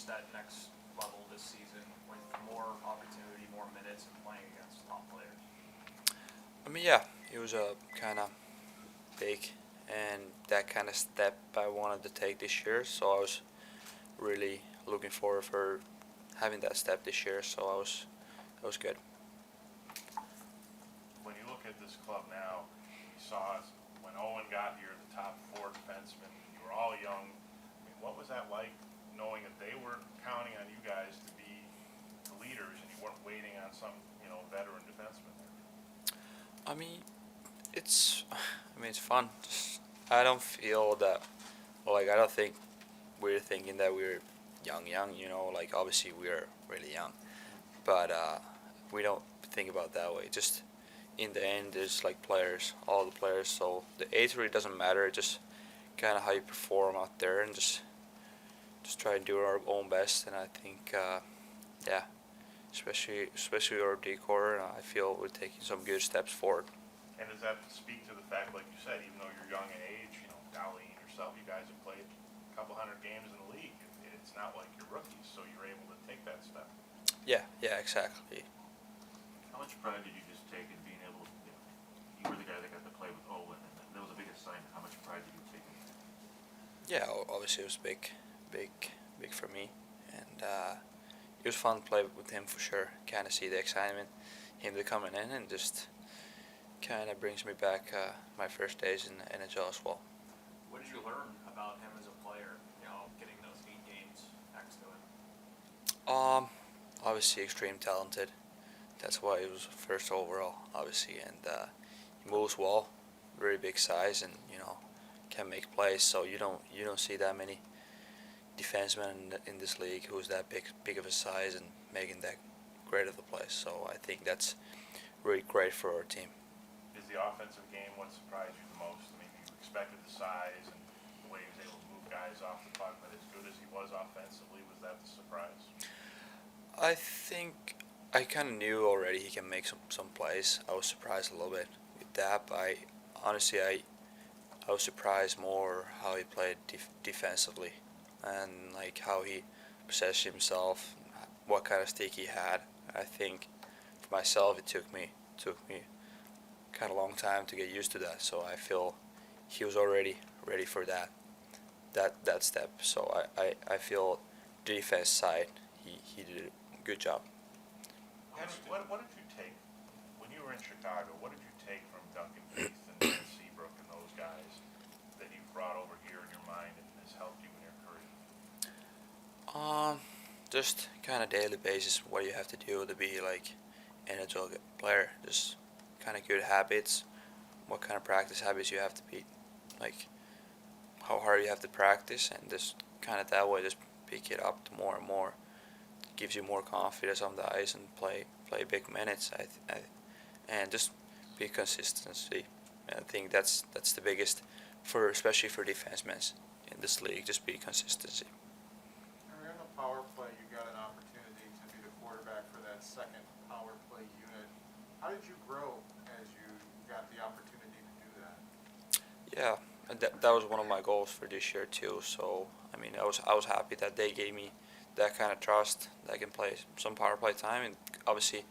that next level this season with more opportunity, more minutes, and playing against top players? I mean, yeah, it was a kind of big and that kind of step I wanted to take this year. So I was really looking forward for having that step this year. So that was good. When you look at this club now, you saw when Owen got here, the top 4 defensemen. You were all young. I mean, what was that like, knowing that they were counting on you guys to be the leaders, and you weren't waiting on some veteran defenseman there? I mean, it's fun. Just, I don't feel that, like, I don't think we're thinking that we're young, like, obviously we're really young, but we don't think about that way. Just in the end, there's like players, all the players, so the age really doesn't matter. Just kind of how you perform out there, and just try to do our own best. And I think, yeah, especially our decor, I feel we're taking some good steps forward. And does that speak to the fact, like you said, even though you're young in age, Dahlin, yourself, you guys have played a couple hundred games in the league. It's not like you're rookies, so you're able to take that step. Yeah, exactly. How much pride did you just take in being able to, you were the guy that got to play with Owen, and that was the biggest sign. How much pride did you take in that? Yeah, obviously it was big for me, and it was fun to play with him for sure. Kind of see the excitement, him to coming in, and just kind of brings me back my first days in the NHL as well. What did you learn about him as a player, getting those 8 games next to him? Obviously extreme talented. That's why he was first overall, obviously, and he moves well, very big size, and can make plays. So you don't see that many defensemen in this league who's that big of a size and making that great of a play. So I think that's really great for our team. Is the offensive game what surprised you the most? I mean, you expected the size and the way he was able to move guys off the puck, but as good as he was offensively, was that the surprise? I think I kind of knew already he can make some plays. I was surprised a little bit with that, but honestly I was surprised more how he played defensively, and like how he possessed himself, what kind of stick he had. I think for myself it took me kind of long time to get used to that. So I feel he was already ready for that step. So I feel the defense side he did a good job. Henry, what did you take when you were in Chicago? What did you take from Duncan Keith and Seabrook and those guys that you brought over here in your mind and has helped you in your career? Just kind of daily basis what you have to do to be like NHL player. Just kind of good habits, what kind of practice habits you have to be, like how hard you have to practice, and just kind of that way just pick it up to more and more. Gives you more confidence on the ice and play big minutes. And just be consistency. I think that's the biggest especially for defensemen in this league. Just be consistency. And in the power play, you got an opportunity to be the quarterback for that second power play unit. How did you grow as you got the opportunity to do that? Yeah, and that was one of my goals for this year too. So I mean, I was happy that they gave me that kind of trust that I can play some power play time, and obviously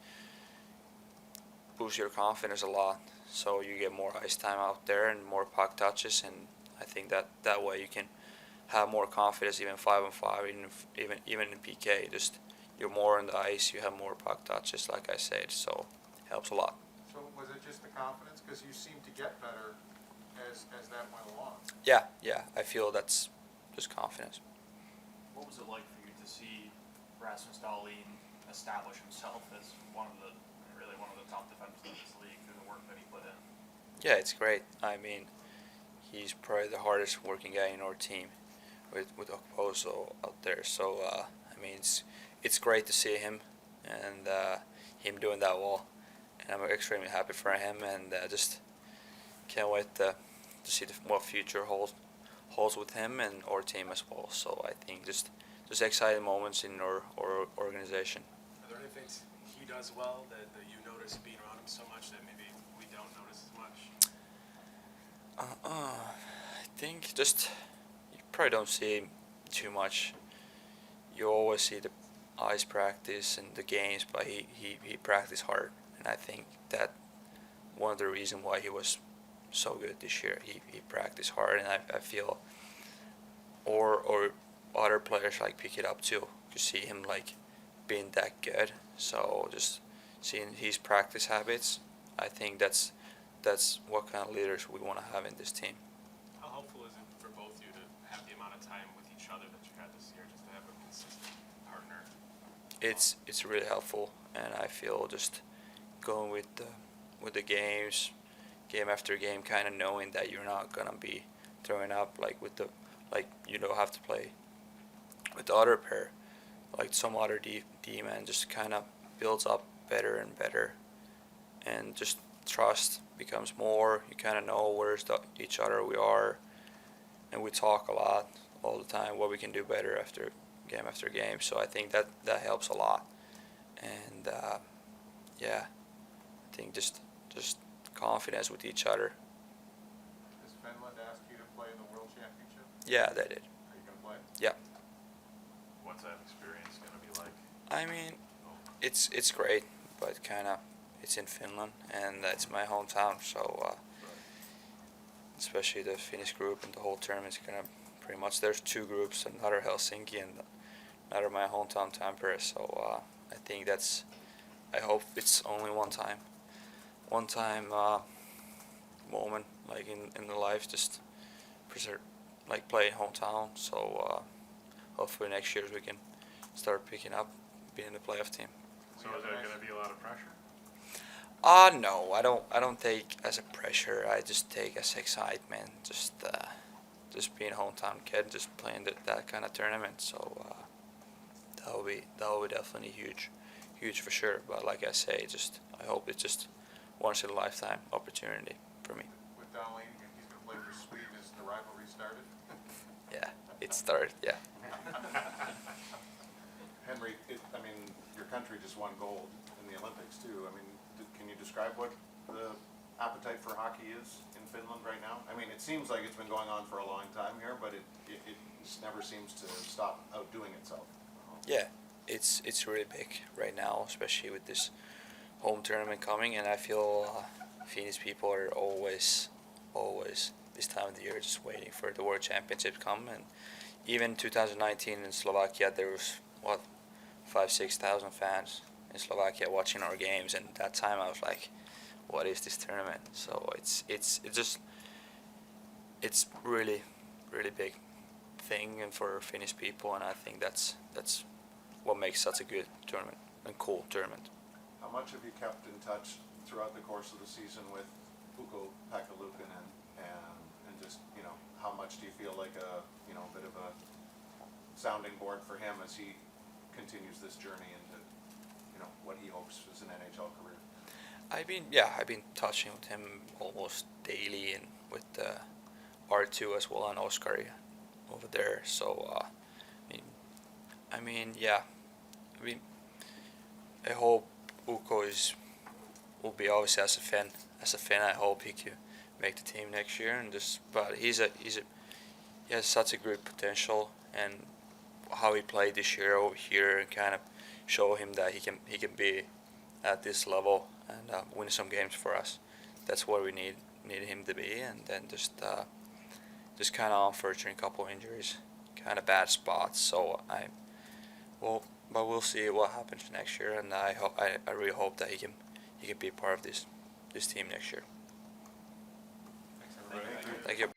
boost your confidence a lot. So you get more ice time out there and more puck touches, and I think that way you can have more confidence even 5-on-5, even in PK. Just you're more on the ice, you have more puck touches, like I said. So it helps a lot. So was it just the confidence? Because you seemed to get better as that went along. Yeah, I feel that's just confidence. What was it like for you to see Rasmus Dahlin establish himself as one of the top defensemen in this league through the work that he put in? Yeah, it's great. I mean, he's probably the hardest working guy in our team with Okposo out there. So I mean, it's great to see him and him doing that well, and I'm extremely happy for him, and just can't wait to see what future holds with him and our team as well. So I think just exciting moments in our organization. Are there any things he does well that you notice being around him so much that maybe we don't notice as much? I think just you probably don't see him too much. you always see the ice practice and the games, but he practiced hard, and I think that one of the reasons why he was so good this year. He practiced hard, and I feel or other players like pick it up too. To see him like being that good, so just seeing his practice habits, I think that's what kind of leaders we want to have in this team. How helpful is it for both you to have the amount of time with each other that you had this year, just to have a consistent partner? It's really helpful, and I feel just going with the games, game after game, kind of knowing that you're not gonna be throwing up like you don't have to play with the other pair, like some other D man, just kind of builds up better and better, and just trust becomes more. You kind of know where's each other we are, and we talk a lot all the time what we can do better after game. So I think that helps a lot, and yeah, I think just confidence with each other. Has Finland asked you to play in the World Championship? Yeah, they did. Are you going to play? Yeah. What's that experience gonna be like? I mean, it's great, but kind of it's in Finland, and it's my hometown, so especially the Finnish group and the whole tournament's gonna pretty much, there's two groups, another Helsinki and another my hometown Tampere, so I think I hope it's only one time moment like in the life, just preserve like play in hometown, so hopefully next year we can start picking up being the playoff team. So is there gonna be a lot of pressure? No, I don't take as a pressure. I just take as excitement. Just being a hometown kid, just playing that kind of tournament. So that will be definitely huge for sure. But like I say, I hope it's just once in a lifetime opportunity for me. With Dahlin, he's going to play for Sweden. Is the rivalry started? Yeah, it started. Yeah. Henry, I mean, your country just won gold in the Olympics too. I mean, can you describe what the appetite for hockey is in Finland right now? I mean, it seems like it's been going on for a long time here, but it just never seems to stop outdoing itself. Yeah, it's really big right now, especially with this home tournament coming, and I feel Finnish people are always this time of the year just waiting for the World Championship to come. And even 2019 in Slovakia, there was 5,000-6,000 fans in Slovakia watching our games, and that time I was like, what is this tournament? So it's really big thing and for Finnish people, and I think that's what makes such a good tournament and cool tournament. How much have you kept in touch throughout the course of the season with Ukko Pekka-Luukkonen, and just, how much do you feel like a bit of a sounding board for him as he continues this journey into what he hopes is an NHL career? I've been touching with him almost daily, and with R2 as well, and Oskari over there. So I hope Ukko will be obviously as a Finn. I hope he can make the team next year, but he has such a great potential, and how he played this year over here and kind of show him that he can be at this level and win some games for us. That's what we need him to be, and then just kind of unfortunate couple injuries, kind of bad spots. So but we'll see what happens next year, and I really hope that he can be part of this team next year. Thanks, everybody. Thank you.